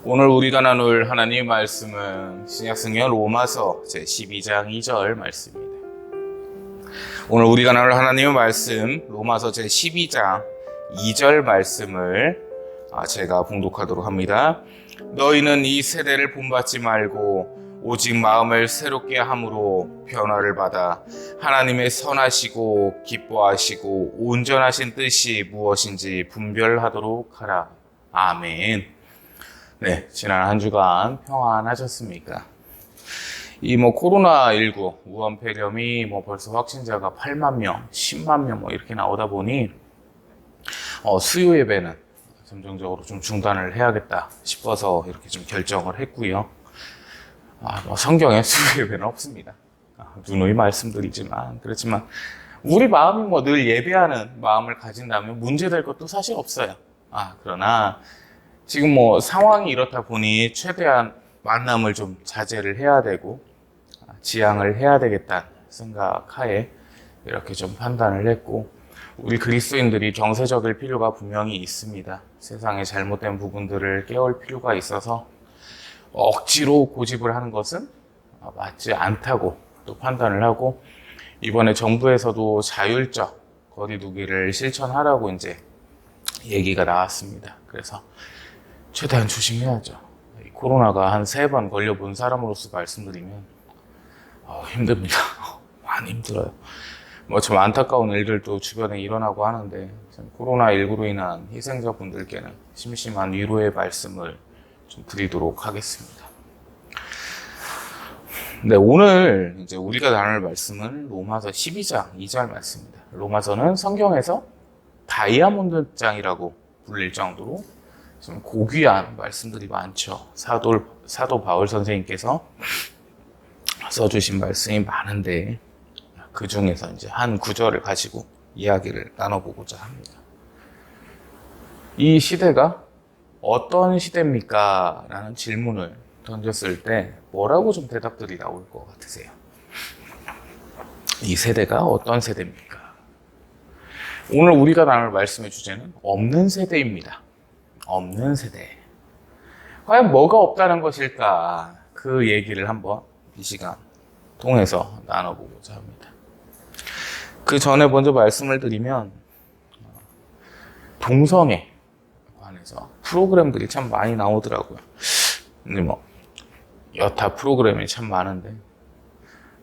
오늘 우리가 나눌 하나님의 말씀은 신약성경 로마서 제12장 2절 말씀입니다. 오늘 우리가 나눌 하나님의 말씀 로마서 제12장 2절 말씀을 제가 봉독하도록 합니다. 너희는 이 세대를 본받지 말고 오직 마음을 새롭게 함으로 변화를 받아 하나님의 선하시고 기뻐하시고 온전하신 뜻이 무엇인지 분별하도록 하라. 아멘. 네, 지난 한 주간 평안하셨습니까? 이 코로나19 우한 폐렴이 벌써 확진자가 8만 명, 10만 명 이렇게 나오다 보니 수요 예배는 점정적으로 좀 중단을 해야겠다 싶어서 이렇게 좀 결정을 했고요. 성경에 수요 예배는 없습니다. 누누이 말씀드리지만 그렇지만 우리 마음이 늘 예배하는 마음을 가진다면 문제될 것도 사실 없어요. 그러나 지금 상황이 이렇다 보니 최대한 만남을 좀 자제를 해야 되고 지양을 해야 되겠다는 생각하에 이렇게 좀 판단을 했고, 우리 그리스도인들이 정세적일 필요가 분명히 있습니다. 세상의 잘못된 부분들을 깨울 필요가 있어서 억지로 고집을 하는 것은 맞지 않다고 또 판단을 하고, 이번에 정부에서도 자율적 거리두기를 실천하라고 이제 얘기가 나왔습니다. 그래서 최대한 조심해야죠. 코로나가 한 3번 걸려본 사람으로서 말씀드리면 힘듭니다. 많이 힘들어요. 좀 안타까운 일들도 주변에 일어나고 하는데 코로나19로 인한 희생자분들께는 심심한 위로의 말씀을 좀 드리도록 하겠습니다. 네, 오늘 이제 우리가 나눌 말씀은 로마서 12장 2절 말씀입니다. 로마서는 성경에서 다이아몬드 장이라고 불릴 정도로 좀 고귀한 말씀들이 많죠. 사도 바울 선생님께서 써주신 말씀이 많은데 그 중에서 이제 한 구절을 가지고 이야기를 나눠보고자 합니다. 이 시대가 어떤 시대입니까? 라는 질문을 던졌을 때 뭐라고 좀 대답들이 나올 것 같으세요? 이 세대가 어떤 세대입니까? 오늘 우리가 나눌 말씀의 주제는 없는 세대입니다. 없는 세대. 과연 뭐가 없다는 것일까? 그 얘기를 한번 이 시간 통해서 나눠보고자 합니다. 그 전에 먼저 말씀을 드리면 동성애에 관해서 프로그램들이 참 많이 나오더라고요. 근데 여타 프로그램이 참 많은데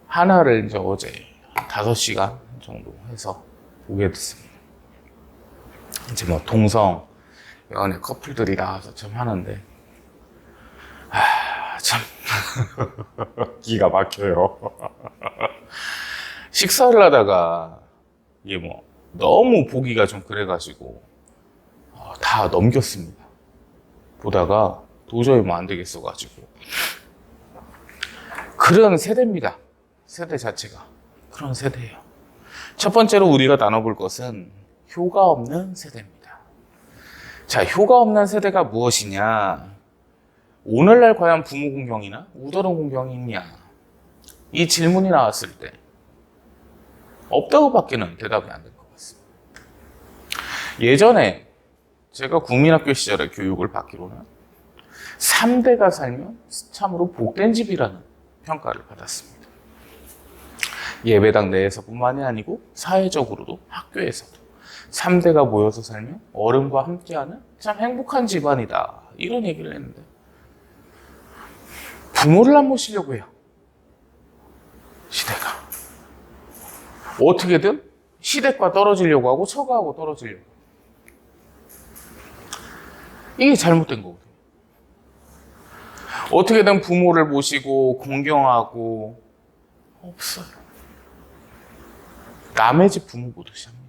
하나를 이제 어제 5시간 정도 해서 보게 됐습니다. 이제 동성 연애 커플들이 나와서 참 하는데 참 기가 막혀요. 식사를 하다가 이게 너무 보기가 좀 그래가지고 다 넘겼습니다. 보다가 도저히 안 되겠어가지고. 그런 세대입니다. 세대 자체가 그런 세대예요. 첫 번째로 우리가 나눠볼 것은 효가 없는 세대입니다. 자, 효가 없는 세대가 무엇이냐? 오늘날 과연 부모 공경이나 우더른 공경이 있냐? 이 질문이 나왔을 때 없다고 밖에는 대답이 안 될 것 같습니다. 예전에 제가 국민학교 시절에 교육을 받기로는 3대가 살면 참으로 복된 집이라는 평가를 받았습니다. 예배당 내에서뿐만이 아니고 사회적으로도 학교에서도 3대가 모여서 살면 어른과 함께하는 참 행복한 집안이다, 이런 얘기를 했는데 부모를 안 모시려고 해요. 시대가 어떻게든 시댁과 떨어지려고 하고 처가하고 떨어지려고. 이게 잘못된 거거든요. 어떻게든 부모를 모시고 공경하고 없어요. 남의 집 부모 보듯이 합니다.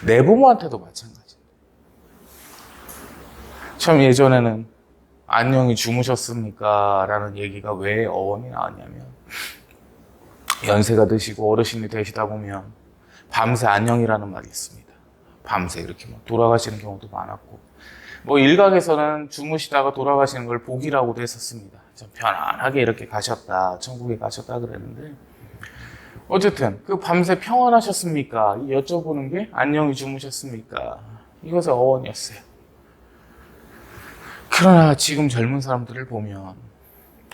내 부모한테도 마찬가지입니다. 참 예전에는 안녕히 주무셨습니까? 라는 얘기가 왜 어원이 나왔냐면 연세가 드시고 어르신이 되시다 보면 밤새 안녕이라는 말이 있습니다. 밤새 이렇게 돌아가시는 경우도 많았고, 일각에서는 주무시다가 돌아가시는 걸 복이라고도 했었습니다. 좀 편안하게 이렇게 가셨다, 천국에 가셨다 그랬는데, 어쨌든 그 밤새 평안하셨습니까? 여쭤보는 게 안녕히 주무셨습니까? 이것의 어원이었어요. 그러나 지금 젊은 사람들을 보면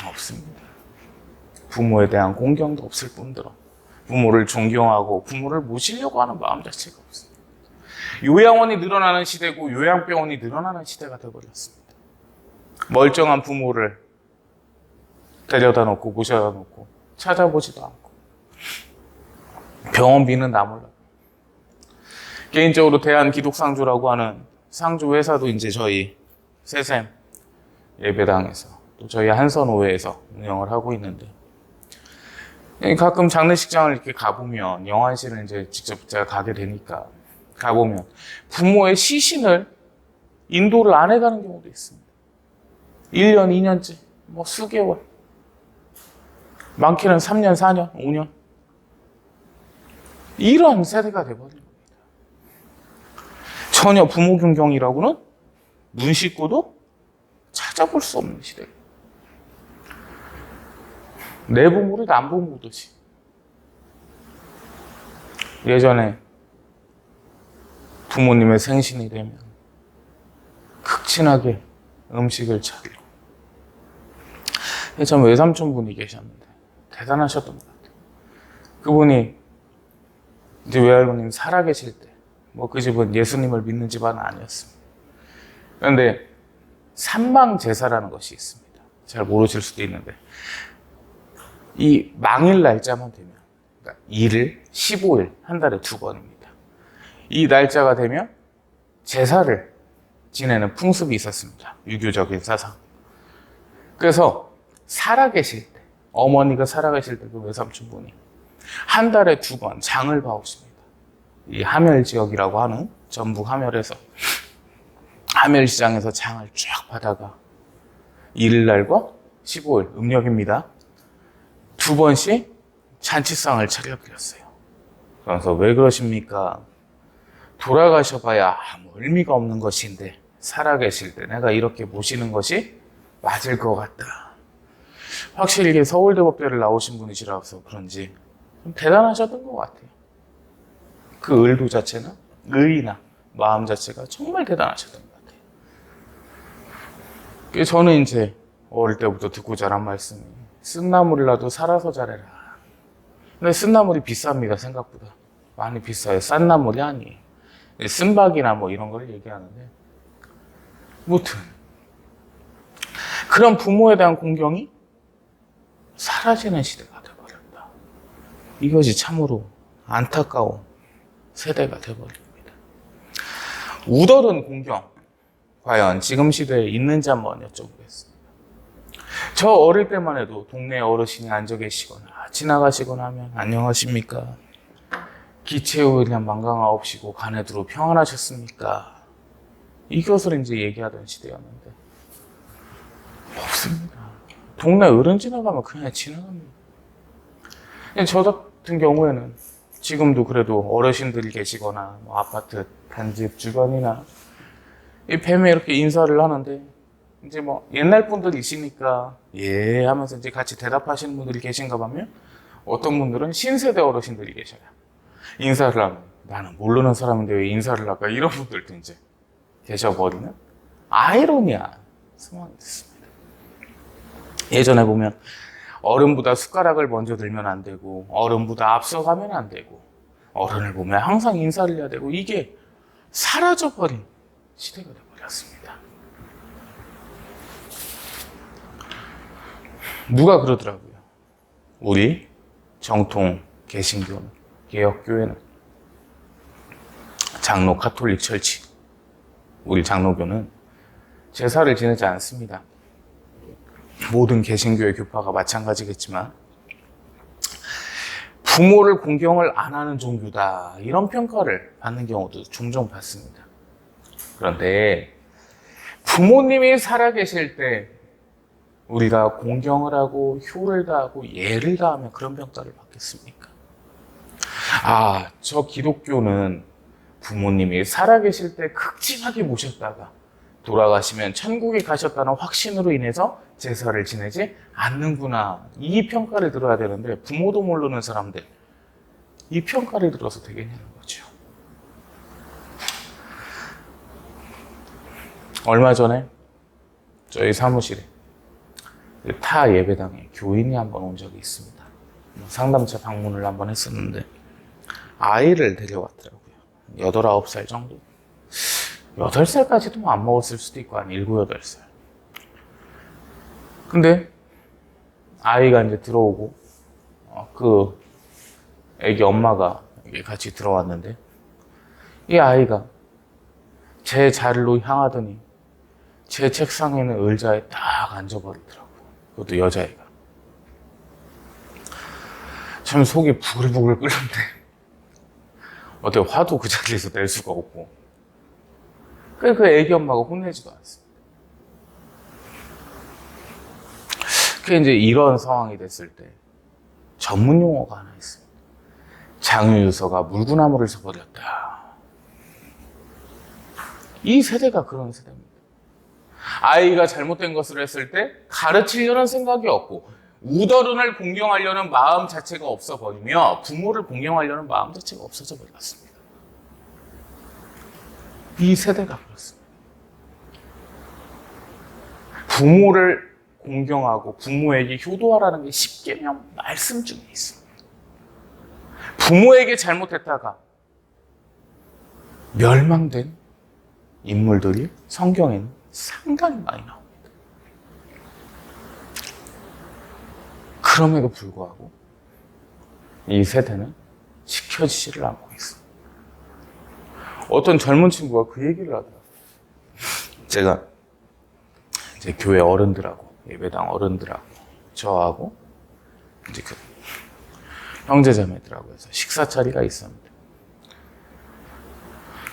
없습니다. 부모에 대한 공경도 없을 뿐더러 부모를 존경하고 부모를 모시려고 하는 마음 자체가 없습니다. 요양원이 늘어나는 시대고 요양병원이 늘어나는 시대가 되어버렸습니다. 멀쩡한 부모를 데려다 놓고 모셔다 놓고 찾아보지도 않고 병원비는 나 몰라. 개인적으로 대한기독상조라고 하는 상조 회사도 이제 저희 세샘 예배당에서 또 저희 한선오회에서 운영을 하고 있는데, 가끔 장례식장을 이렇게 가보면, 영환실을 이제 직접 제가 가게 되니까 가보면 부모의 시신을 인도를 안 해가는 경우도 있습니다. 1년, 2년째, 뭐 수개월, 많게는 3년, 4년, 5년, 이런 세대가 돼버린 겁니다. 전혀 부모 존경이라고는 눈 씻고도 찾아볼 수 없는 시대. 내 부모를 남 부모 보듯이. 예전에 부모님의 생신이 되면 극진하게 음식을 차리고, 전 외삼촌 분이 계셨는데 대단하셨던 것 같아요. 그분이 이제 외할머님 살아계실 때, 뭐 그 집은 예수님을 믿는 집안은 아니었습니다. 그런데 삼망제사라는 것이 있습니다. 잘 모르실 수도 있는데, 이 망일 날짜만 되면, 그러니까 1일, 15일, 한 달에 2번입니다. 이 날짜가 되면 제사를 지내는 풍습이 있었습니다. 유교적인 사상. 그래서 살아계실 때, 어머니가 살아계실 때 그 외삼촌분이 한 달에 2번 장을 봐오십니다. 이 함열 지역이라고 하는 전북 함열에서 함열시장에서 장을 쫙 받아가 1일날과 15일 음력입니다. 2번씩 잔치상을 차려드렸어요. 그래서 왜 그러십니까? 돌아가셔봐야 아무 의미가 없는 것인데 살아계실 때 내가 이렇게 모시는 것이 맞을 것 같다. 확실히 서울대법대를 나오신 분이시라서 그런지 좀 대단하셨던 것 같아요. 그 의도 자체나 의의나 마음 자체가 정말 대단하셨던 것 같아요. 그래서 저는 이제 어릴 때부터 듣고 자란 말씀이 쓴나물이라도 살아서 자래라. 근데 쓴나물이 비쌉니다. 생각보다 많이 비싸요. 싼 나물이 아니에요. 쓴박이나 뭐 이런 걸 얘기하는데, 무튼 그런 부모에 대한 공경이 사라지는 시대가 되어버렸다. 이것이 참으로 안타까운 세대가 되어버립니다. 우더른 공경, 과연 지금 시대에 있는지 한번 여쭤보겠습니다. 저 어릴 때만 해도 동네 어르신이 앉아 계시거나 지나가시거나 하면 안녕하십니까? 기체후 그냥 만강하옵시고 간에두루 평안하셨습니까? 이것을 이제 얘기하던 시대였는데 없습니다. 동네 어른 지나가면 그냥 지나갑니다. 저 같은 경우에는 지금도 그래도 어르신들이 계시거나 뭐 아파트 단집 주변이나 이 뱀에 이렇게 인사를 하는데, 이제 뭐 옛날 분들이시니까 예 하면서 이제 같이 대답하시는 분들이 계신가 보면 어떤 분들은 신세대 어르신들이 계셔요. 인사를 하면 나는 모르는 사람인데 왜 인사를 할까, 이런 분들도 이제 계셔버리는 아이러니한 상황이 됐습니다. 예전에 보면 어른보다 숟가락을 먼저 들면 안 되고 어른보다 앞서가면 안 되고 어른을 보면 항상 인사를 해야 되고, 이게 사라져버린 시대가 되어버렸습니다. 누가 그러더라고요. 우리 정통 개신교는, 개혁교회는, 장로 카톨릭 철치, 우리 장로교는 제사를 지내지 않습니다. 모든 개신교의 교파가 마찬가지겠지만 부모를 공경을 안 하는 종교다, 이런 평가를 받는 경우도 종종 받습니다. 그런데 부모님이 살아계실 때 우리가 공경을 하고 효를 다하고 예를 다하면 그런 평가를 받겠습니까? 아, 저 기독교는 부모님이 살아계실 때 극진하게 모셨다가 돌아가시면 천국에 가셨다는 확신으로 인해서 제사를 지내지 않는구나, 이 평가를 들어야 되는데 부모도 모르는 사람들 이 평가를 들어서 되겠냐는 거죠. 얼마 전에 저희 사무실에 타 예배당에 교인이 한번 온 적이 있습니다. 상담차 방문을 한번 했었는데 아이를 데려왔더라고요. 8, 9살 정도. 8살까지도 안 먹었을 수도 있고 한 7, 8살. 근데 아이가 이제 들어오고 그 애기 엄마가 같이 들어왔는데 이 아이가 제 자리로 향하더니 제 책상에 있는 의자에 딱 앉아버리더라고요. 그것도 여자애가. 참 속이 부글부글 끓는데 어떻게 화도 그 자리에서 낼 수가 없고 그 애기 엄마가 혼내지도 않습니다. 그게 이제 이런 상황이 됐을 때 전문 용어가 하나 있습니다. 장유유서가 물구나무를 서버렸다. 이 세대가 그런 세대입니다. 아이가 잘못된 것을 했을 때 가르치려는 생각이 없고 우더른을 공경하려는 마음 자체가 없어버리며 부모를 공경하려는 마음 자체가 없어져 버렸습니다. 이 세대가 그렇습니다. 부모를 공경하고 부모에게 효도하라는 게 십계명 말씀 중에 있습니다. 부모에게 잘못했다가 멸망된 인물들이 성경에는 상당히 많이 나옵니다. 그럼에도 불구하고 이 세대는 지켜지지를 않고 있습니다. 어떤 젊은 친구가 그 얘기를 하더라고요. 제가 이제 교회 어른들하고 예배당 어른들하고 저하고 이제 그 형제자매들하고 해서 식사 자리가 있었는데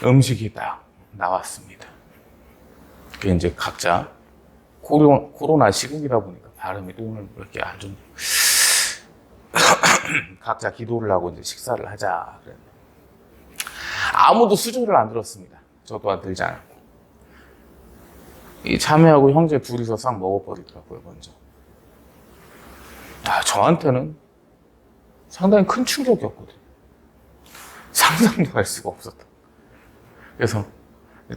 음식이 딱 나왔습니다. 그게 이제 각자 코로나 시국이다 보니까 발음이 또 오늘 이렇게 안 좋네. 각자 기도를 하고 이제 식사를 하자 그랬는데 아무도 수저를 안 들었습니다. 저 또한 들지 않았고 이 자매하고 형제 둘이서 싹 먹어버리더라고요. 먼저 저한테는 상당히 큰 충격이었거든요. 상상도 할 수가 없었다. 그래서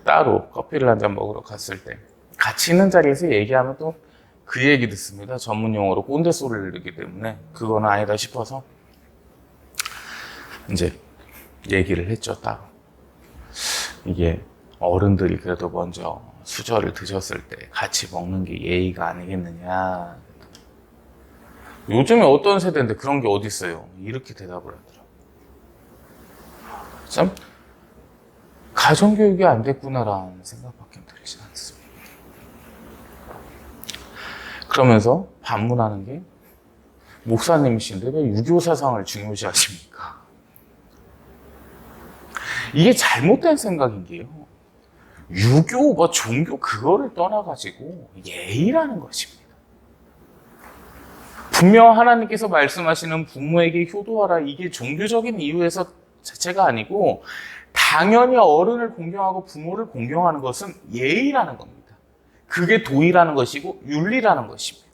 따로 커피를 한 잔 먹으러 갔을 때 같이 있는 자리에서 얘기하면 또 그 얘기 듣습니다. 전문 용어로 꼰대 소리를 듣기 때문에 그건 아니다 싶어서 이제 얘기를 했죠. 따로. 이게 어른들이 그래도 먼저 수저를 드셨을 때 같이 먹는 게 예의가 아니겠느냐. 요즘에 어떤 세대인데 그런 게 어디 있어요? 이렇게 대답을 하더라고요. 참 가정교육이 안 됐구나라는 생각밖에 들지 않습니다. 그러면서 반문하는 게 목사님이신데 왜 유교 사상을 중요시하십니까? 이게 잘못된 생각인 게요. 유교, 종교 그거를 떠나가지고 예의라는 것입니다. 분명 하나님께서 말씀하시는 부모에게 효도하라 이게 종교적인 이유에서 자체가 아니고 당연히 어른을 공경하고 부모를 공경하는 것은 예의라는 겁니다. 그게 도의라는 것이고 윤리라는 것입니다.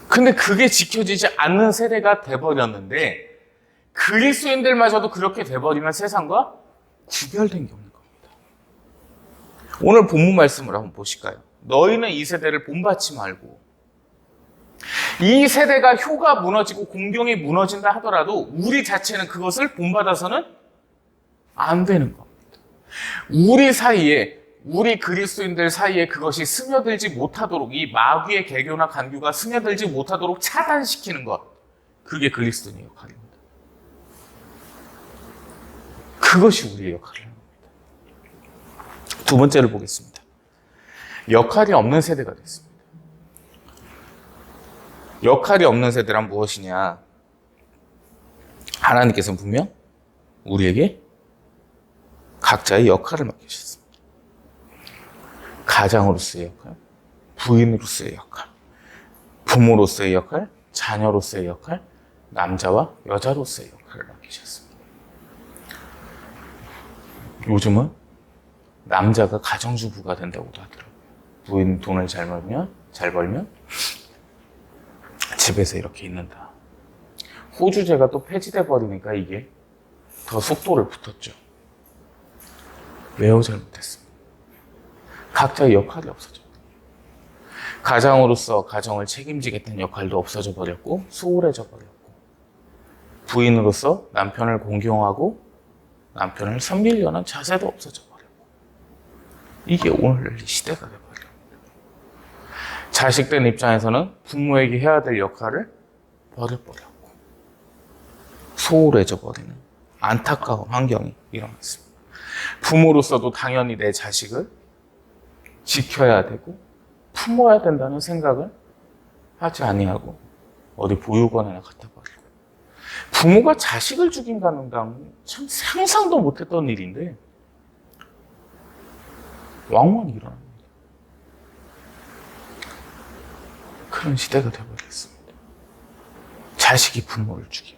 근데 그게 지켜지지 않는 세대가 돼버렸는데 그리스도인들마저도 그렇게 돼버리면 세상과 구별된 게 없는 겁니다. 오늘 본문 말씀을 한번 보실까요? 너희는 이 세대를 본받지 말고 이 세대가 효가 무너지고 공경이 무너진다 하더라도 우리 자체는 그것을 본받아서는 안 되는 겁니다. 우리 사이에 우리 그리스도인들 사이에 그것이 스며들지 못하도록 이 마귀의 개교나 간교가 스며들지 못하도록 차단시키는 것 그게 그리스도인의 역할입니다. 그것이 우리의 역할을 합니다. 두 번째를 보겠습니다. 역할이 없는 세대가 됐습니다. 역할이 없는 세대란 무엇이냐? 하나님께서는 분명 우리에게 각자의 역할을 맡기셨습니다. 가장으로서의 역할, 부인으로서의 역할, 부모로서의 역할, 자녀로서의 역할, 남자와 여자로서의 역할을 맡기셨습니다. 요즘은 남자가 가정주부가 된다고도 하더라고요. 부인 돈을 잘 벌면 집에서 이렇게 있는다. 호주제가 또 폐지돼 버리니까 이게 더 속도를 붙었죠. 매우 잘못했습니다. 각자의 역할이 없어져. 가장으로서 가정을 책임지겠다는 역할도 없어져 버렸고 소홀해져 버렸고, 부인으로서 남편을 공경하고 남편을 섬기려는 자세도 없어져 버렸고, 이게 오늘 시대가 돼버려요. 자식된 입장에서는 부모에게 해야 될 역할을 버려버렸고 소홀해져 버리는 안타까운 환경이 일어났습니다. 부모로서도 당연히 내 자식을 지켜야 되고 품어야 된다는 생각을 하지 아니하고 어디 보육원에나 갖다 버리고, 부모가 자식을 죽인다는 건 참 상상도 못했던 일인데 왕왕 일어납니다. 그런 시대가 되어버렸습니다. 자식이 부모를 죽여.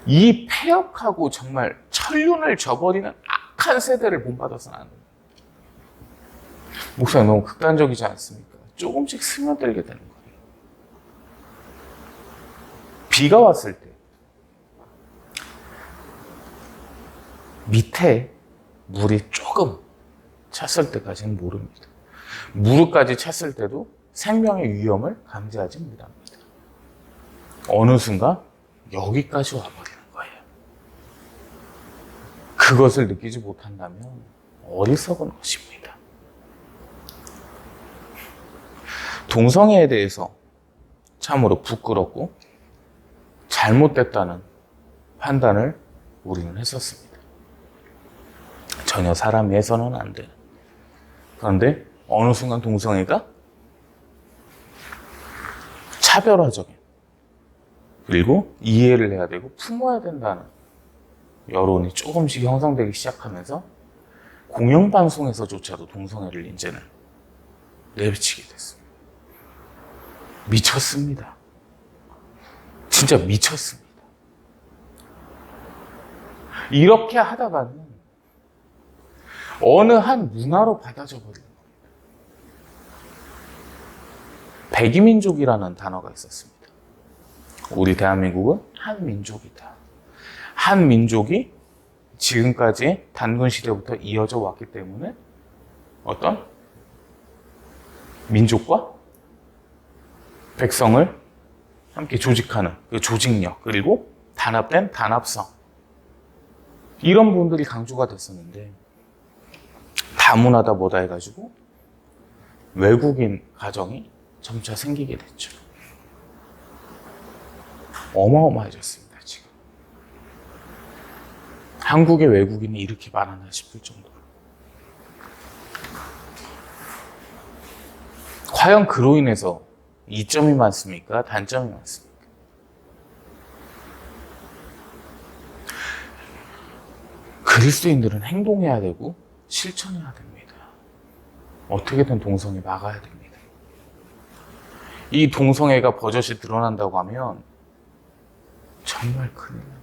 이 폐역하고 정말 천륜을 저버리는 악한 세대를 본받아서는 안 됩니다. 목사님 너무 극단적이지 않습니까? 조금씩 스며들게 되는 거예요. 비가 왔을 때 밑에 물이 조금 찼을 때까지는 모릅니다. 무릎까지 찼을 때도 생명의 위험을 감지하지 못합니다. 어느 순간 여기까지 와버리는 거예요. 그것을 느끼지 못한다면 어리석은 것입니다. 동성애에 대해서 참으로 부끄럽고 잘못됐다는 판단을 우리는 했었습니다. 전혀 사람이 해서는 안 되는. 그런데 어느 순간 동성애가 차별화적인, 그리고 이해를 해야 되고 품어야 된다는 여론이 조금씩 형성되기 시작하면서 공영방송에서조차도 동성애를 이제는 내비치게 됐습니다. 미쳤습니다. 진짜 미쳤습니다. 이렇게 하다가는 어느 한 문화로 받아져 버리는 겁니다. 백이민족이라는 단어가 있었습니다. 우리 대한민국은 한민족이다. 한민족이 지금까지 단군 시대부터 이어져 왔기 때문에 어떤 민족과 백성을 함께 조직하는 그 조직력, 그리고 단합된 단합성, 이런 부분들이 강조가 됐었는데 다문화다 뭐다 해가지고 외국인 가정이 점차 생기게 됐죠. 어마어마해졌습니다, 지금. 한국의 외국인이 이렇게 많았나 싶을 정도로. 과연 그로 인해서 이점이 많습니까? 단점이 많습니까? 그리스도인들은 행동해야 되고 실천해야 됩니다. 어떻게든 동성애 막아야 됩니다. 이 동성애가 버젓이 드러난다고 하면 정말 큰일 납니다.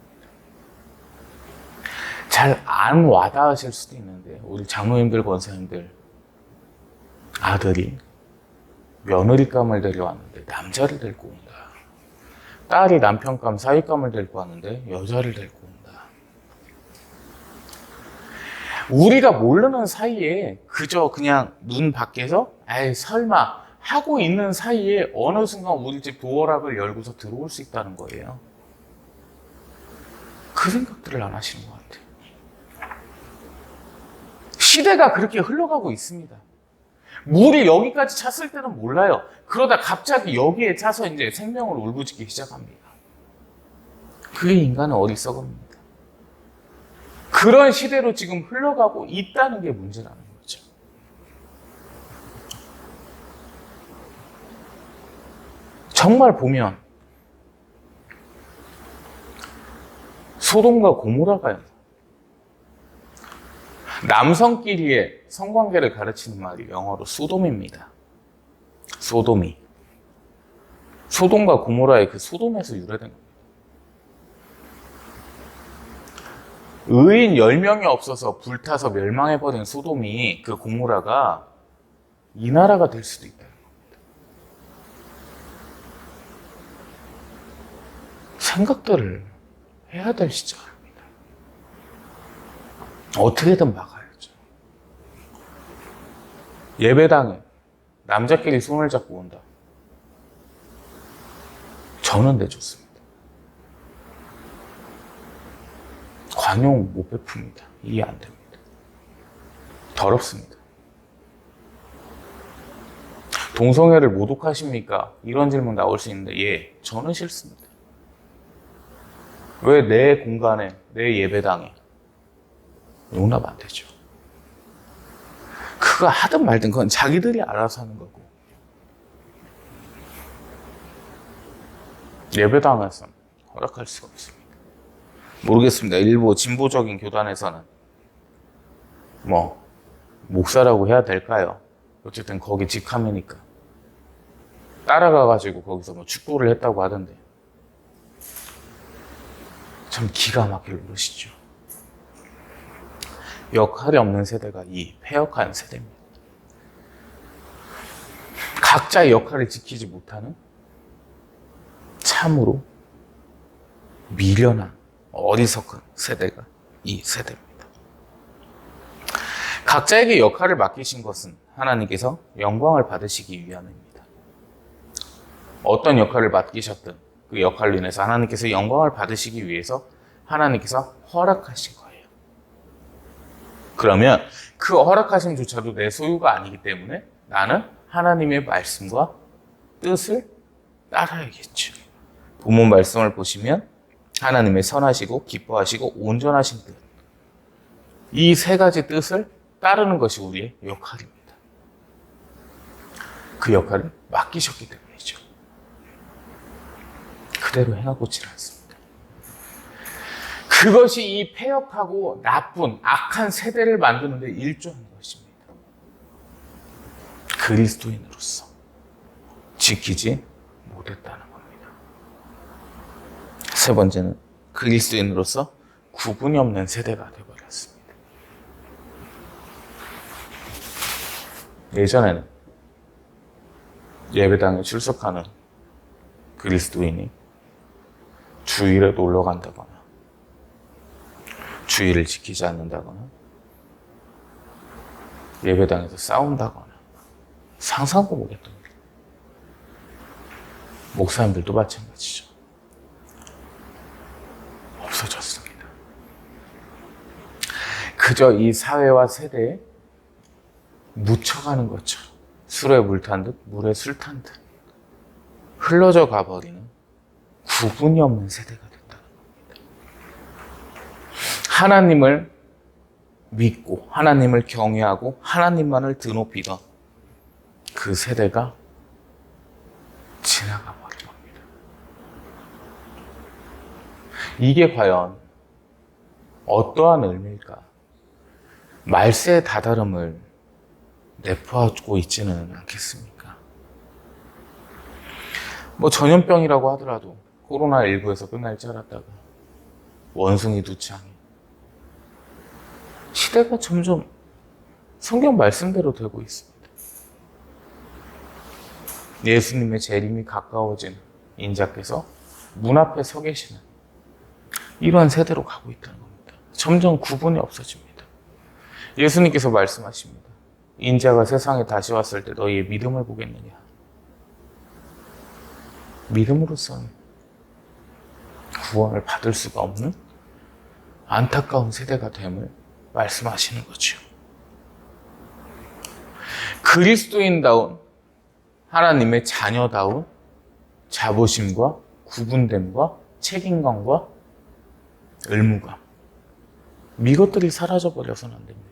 잘 안 와닿으실 수도 있는데 우리 장로님들, 권사님들, 아들이 며느리감을 데려왔는데 남자를 데리고 온다. 딸이 남편감, 사위감을 데리고 왔는데 여자를 데리고 온다. 우리가 모르는 사이에 그저 그냥 눈 밖에서 에이 설마 하고 있는 사이에 어느 순간 우리 집 도어락을 열고서 들어올 수 있다는 거예요. 그 생각들을 안 하시는 것 같아요. 시대가 그렇게 흘러가고 있습니다. 물이 여기까지 찼을 때는 몰라요. 그러다 갑자기 여기에 차서 이제 생명을 울부짖기 시작합니다. 그게 인간의 어리석음입니다. 그런 시대로 지금 흘러가고 있다는 게 문제라는 거죠. 정말 보면 소돔과 고모라가요. 남성끼리의 성관계를 가르치는 말이 영어로 소돔입니다. 소돔이. 소돔과 고모라의 그 소돔에서 유래된 겁니다. 의인 10명이 없어서 불타서 멸망해버린 소돔이, 그 고모라가 이 나라가 될 수도 있다는 겁니다. 생각들을 해야 될 시절입니다. 어떻게든 막아야죠. 예배당에 남자끼리 손을 잡고 온다. 저는 내줬습니다. 관용 못 베풉니다. 이해 안 됩니다. 더럽습니다. 동성애를 모독하십니까? 이런 질문 나올 수 있는데, 예, 저는 싫습니다. 왜 내 공간에, 내 예배당에 용납 안 되죠? 그거 하든 말든 그건 자기들이 알아서 하는 거고, 예배당에서는 허락할 수가 없습니다. 모르겠습니다. 일부 진보적인 교단에서는 목사라고 해야 될까요? 어쨌든 거기 직함이니까 따라가가지고 거기서 축구를 했다고 하던데, 참 기가 막힐 노릇이죠. 역할이 없는 세대가 이 폐역한 세대입니다. 각자의 역할을 지키지 못하는 참으로 미련한 어리석은 세대가 이 세대입니다. 각자에게 역할을 맡기신 것은 하나님께서 영광을 받으시기 위함입니다. 어떤 역할을 맡기셨든 그 역할로 인해서 하나님께서 영광을 받으시기 위해서 하나님께서 허락하신 거예요. 그러면 그 허락하심조차도 내 소유가 아니기 때문에 나는 하나님의 말씀과 뜻을 따라야겠죠. 본문 말씀을 보시면 하나님의 선하시고 기뻐하시고 온전하신 뜻, 이 세 가지 뜻을 따르는 것이 우리의 역할입니다. 그 역할을 맡기셨기 때문이죠. 그대로 행하고질 않습니다. 그것이 이 폐역하고 나쁜 악한 세대를 만드는 데 일조하는 것입니다. 그리스도인으로서 지키지 못했다는 겁니다. 세 번째는 그리스도인으로서 구분이 없는 세대가 되어버렸습니다. 예전에는 예배당에 출석하는 그리스도인이 주일에 놀러 간다거나 주일을 지키지 않는다거나 예배당에서 싸운다거나 상상도 못했던 일. 목사님들도 마찬가지죠. 없어졌습니다. 그저 이 사회와 세대에 묻혀가는 것처럼 술에 물 탄 듯 물에 술 탄 듯 흘러져 가버리는 구분이 없는 세대가 됐다는 겁니다. 하나님을 믿고 하나님을 경외하고 하나님만을 드높이던 그 세대가 지나가 버린 겁니다. 이게 과연 어떠한 의미일까? 말세의 다다름을 내포하고 있지는 않겠습니까? 전염병이라고 하더라도 코로나19에서 끝날 줄 알았다가 원숭이 두창에 시대가 점점 성경 말씀대로 되고 있습니다. 예수님의 재림이 가까워진 인자께서 문 앞에 서 계시는 이러한 세대로 가고 있다는 겁니다. 점점 구분이 없어집니다. 예수님께서 말씀하십니다. 인자가 세상에 다시 왔을 때 너희의 믿음을 보겠느냐. 믿음으로서는 구원을 받을 수가 없는 안타까운 세대가 됨을 말씀하시는 거죠. 그리스도인다운 하나님의 자녀다운 자부심과 구분됨과 책임감과 의무감, 이것들이 사라져버려서는 안 됩니다.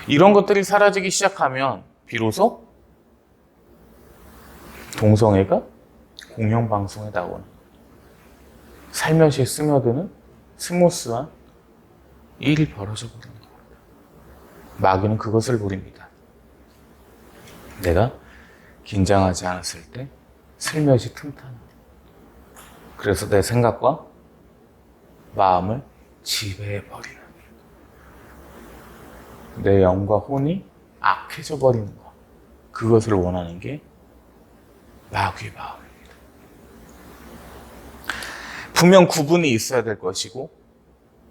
이런 것들이 사라지기 시작하면 비로소 동성애가 공영방송에 나오는 살며시 스며드는 스무스한 일이 벌어져 버리는 겁니다. 마귀는 그것을 노립니다. 내가 긴장하지 않았을 때 슬며시 틈타는, 그래서 내 생각과 마음을 지배해버리는, 내 영과 혼이 악해져 버리는 것, 그것을 원하는 게 마귀의 마음입니다. 분명 구분이 있어야 될 것이고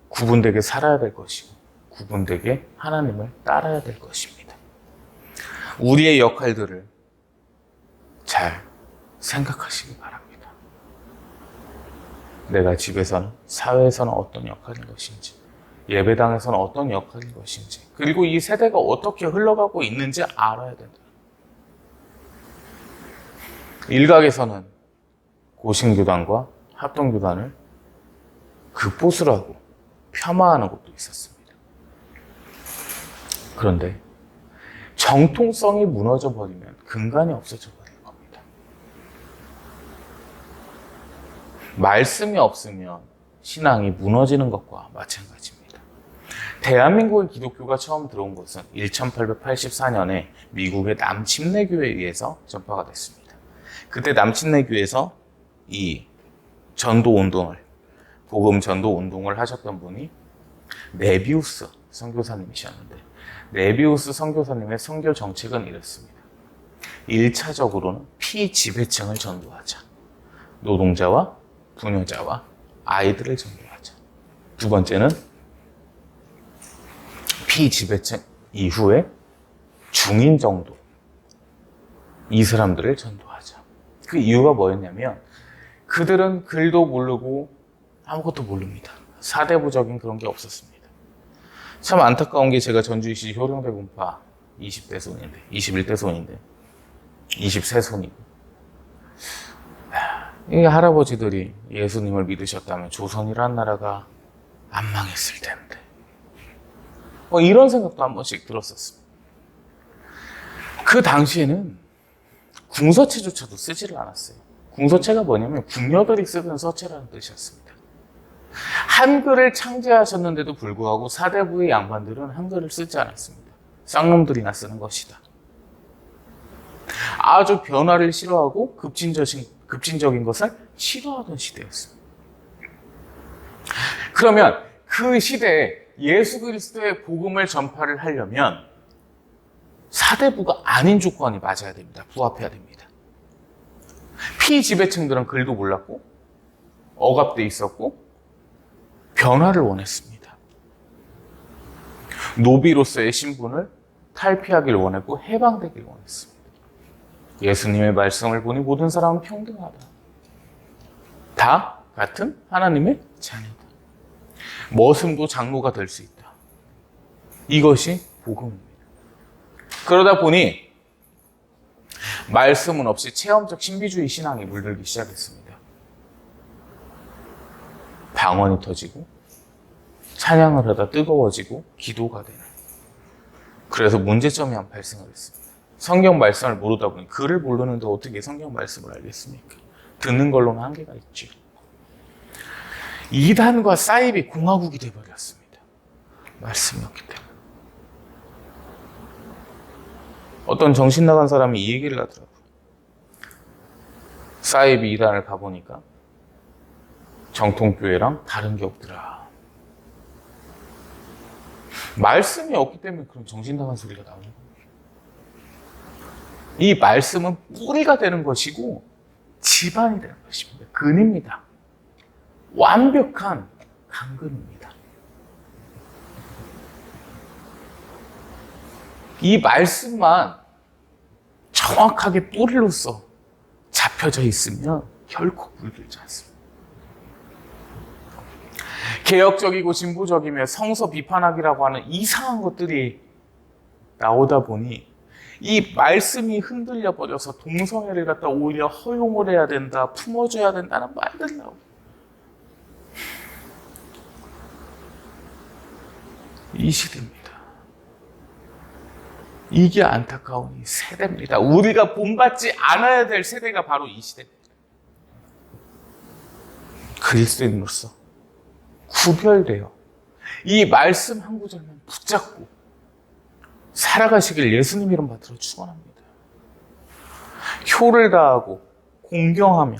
구분되게 살아야 될 것이고 구분되게 하나님을 따라야 될 것입니다. 우리의 역할들을 잘 생각하시기 바랍니다. 내가 집에서는, 사회에서는 어떤 역할인 것인지, 예배당에서는 어떤 역할인 것인지, 그리고 이 세대가 어떻게 흘러가고 있는지 알아야 된다. 일각에서는 고신교단과 합동교단을 극보수라고 폄하하는 것도 있었습니다. 그런데 정통성이 무너져 버리면 근간이 없어져 버릴 겁니다. 말씀이 없으면 신앙이 무너지는 것과 마찬가지입니다. 대한민국의 기독교가 처음 들어온 것은 1884년에 미국의 남침례교회에 의해서 전파가 됐습니다. 그때 남침례교회에서 이 전도운동을, 복음 전도운동을 하셨던 분이 네비우스 선교사님이셨는데, 네비우스 선교사님의 선교 정책은 이렇습니다. 1차적으로는 피지배층을 전도하자. 노동자와 부녀자와 아이들을 전도하자. 두 번째는 피지배층 이후에 중인 정도, 이 사람들을 전도하자. 그 이유가 뭐였냐면 그들은 글도 모르고 아무것도 모릅니다. 사대부적인 그런 게 없었습니다. 참 안타까운 게, 제가 전주시 효령대 분파 20대 손인데, 21대 손인데, 20세 손이고, 이 할아버지들이 예수님을 믿으셨다면 조선이란 나라가 안 망했을 텐데, 이런 생각도 한 번씩 들었었습니다. 그 당시에는 궁서체조차도 쓰지를 않았어요. 궁서체가 뭐냐면 궁녀들이 쓰던 서체라는 뜻이었습니다. 한글을 창제하셨는데도 불구하고 사대부의 양반들은 한글을 쓰지 않았습니다. 쌍놈들이나 쓰는 것이다. 아주 변화를 싫어하고 급진적인 것을 싫어하던 시대였습니다. 그러면 그 시대에 예수 그리스도의 복음을 전파를 하려면 사대부가 아닌 조건이 맞아야 됩니다. 부합해야 됩니다. 피지배층들은 글도 몰랐고 억압돼 있었고 변화를 원했습니다. 노비로서의 신분을 탈피하길 원했고 해방되길 원했습니다. 예수님의 말씀을 보니 모든 사람은 평등하다. 다 같은 하나님의 자녀다. 머슴도 장로가 될 수 있다. 이것이 복음입니다. 그러다 보니 말씀은 없이 체험적 신비주의 신앙이 물들기 시작했습니다. 방언이 터지고 찬양을 하다 뜨거워지고 기도가 되는, 그래서 문제점이 한 발생을 했습니다. 성경 말씀을 모르다 보니, 글을 모르는데 어떻게 성경 말씀을 알겠습니까? 듣는 걸로는 한계가 있죠. 이단과 사입이 공화국이 되어버렸습니다. 말씀이 없기 때문에. 어떤 정신 나간 사람이 이 얘기를 하더라고요. 사입이 이단을 가보니까 정통교회랑 다른 게 없더라. 말씀이 없기 때문에 그런 정신 나간 소리가 나오는 거예요. 이 말씀은 뿌리가 되는 것이고 지반이 되는 것입니다. 근입니다. 완벽한 강근입니다. 이 말씀만 정확하게 뿌리로서 잡혀져 있으면 결코 물들지 않습니다. 개혁적이고 진보적이며 성서 비판학이라고 하는 이상한 것들이 나오다 보니 이 말씀이 흔들려 버려서 동성애를 갖다 오히려 허용을 해야 된다, 품어줘야 된다는 말들이 나오고, 이 시대입니다. 이게 안타까운 이 세대입니다. 우리가 본받지 않아야 될 세대가 바로 이 시대입니다. 그리스도인으로서 구별되어 이 말씀 한 구절만 붙잡고 살아가시길 예수님 이름 받들어 축원합니다. 효를 다하고 공경하며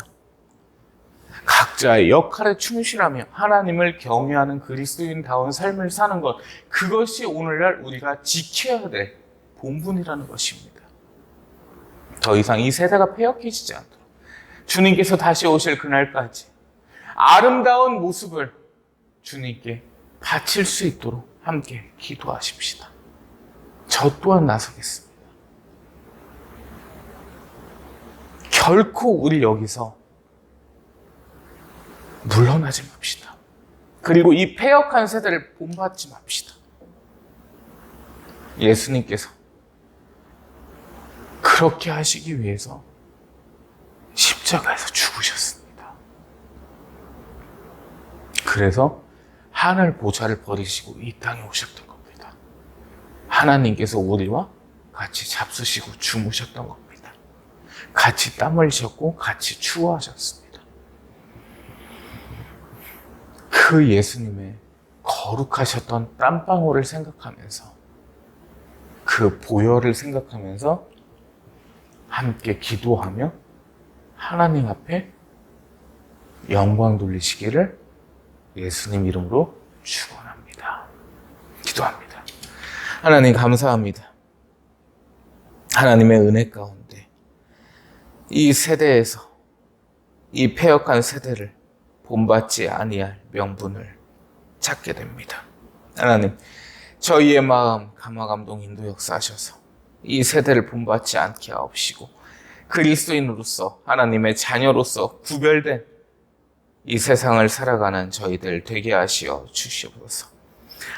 각자의 역할에 충실하며 하나님을 경외하는 그리스도인다운 삶을 사는 것, 그것이 오늘날 우리가 지켜야 될 본분이라는 것입니다. 더 이상 이 세대가 패역해지지 않도록 주님께서 다시 오실 그날까지 아름다운 모습을 주님께 바칠 수 있도록 함께 기도하십시다. 저 또한 나서겠습니다. 결코 우리 여기서 물러나지 맙시다. 그리고 이 패역한 세대를 본받지 맙시다. 예수님께서 그렇게 하시기 위해서 십자가에서 죽으셨습니다. 그래서 하늘 보좌를 버리시고 이 땅에 오셨던 겁니다. 하나님께서 우리와 같이 잡수시고 주무셨던 겁니다. 같이 땀 흘리셨고 같이 추워하셨습니다. 그 예수님의 거룩하셨던 땀방울을 생각하면서 그 보혈을 생각하면서 함께 기도하며 하나님 앞에 영광 돌리시기를 예수님 이름으로 축원합니다. 기도합니다. 하나님 감사합니다. 하나님의 은혜 가운데 이 세대에서 이 패역한 세대를 본받지 아니할 명분을 찾게 됩니다. 하나님, 저희의 마음 감화감동 인도 역사하셔서 이 세대를 본받지 않게 하옵시고 그리스도인으로서 하나님의 자녀로서 구별된 이 세상을 살아가는 저희들 되게 하시어 주시옵소서.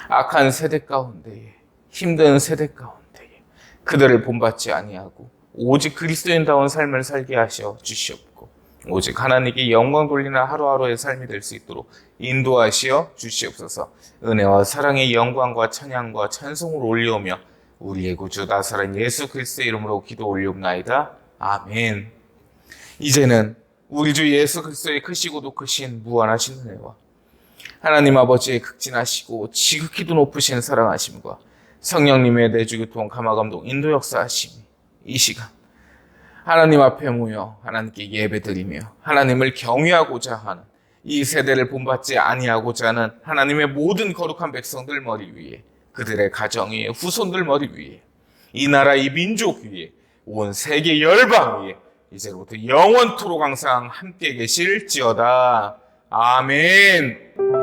악한 세대 가운데에 힘든 세대 가운데에 그들을 본받지 아니하고 오직 그리스도인다운 삶을 살게 하시어 주시옵고 오직 하나님께 영광 돌리는 하루하루의 삶이 될 수 있도록 인도하시어 주시옵소서. 은혜와 사랑의 영광과 찬양과 찬송을 올려오며 우리의 구주 나사렛 예수 그리스도의 이름으로 기도 올리옵나이다. 아멘. 이제는 우리 주 예수 그리스도의 크시고도 크신 무한하신 은혜와 하나님 아버지의 극진하시고 지극히도 높으신 사랑하심과 성령님의 내주교통 감화감동 인도 역사하심이 이 시간 하나님 앞에 모여 하나님께 예배드리며 하나님을 경외하고자 하는 이 세대를 본받지 아니하고자 하는 하나님의 모든 거룩한 백성들 머리 위에 그들의 가정 위에 후손들 머리 위에 이 나라 이 민족 위에 온 세계 열방 위에 이제부터 영원토록 항상 함께 계실지어다. 아멘.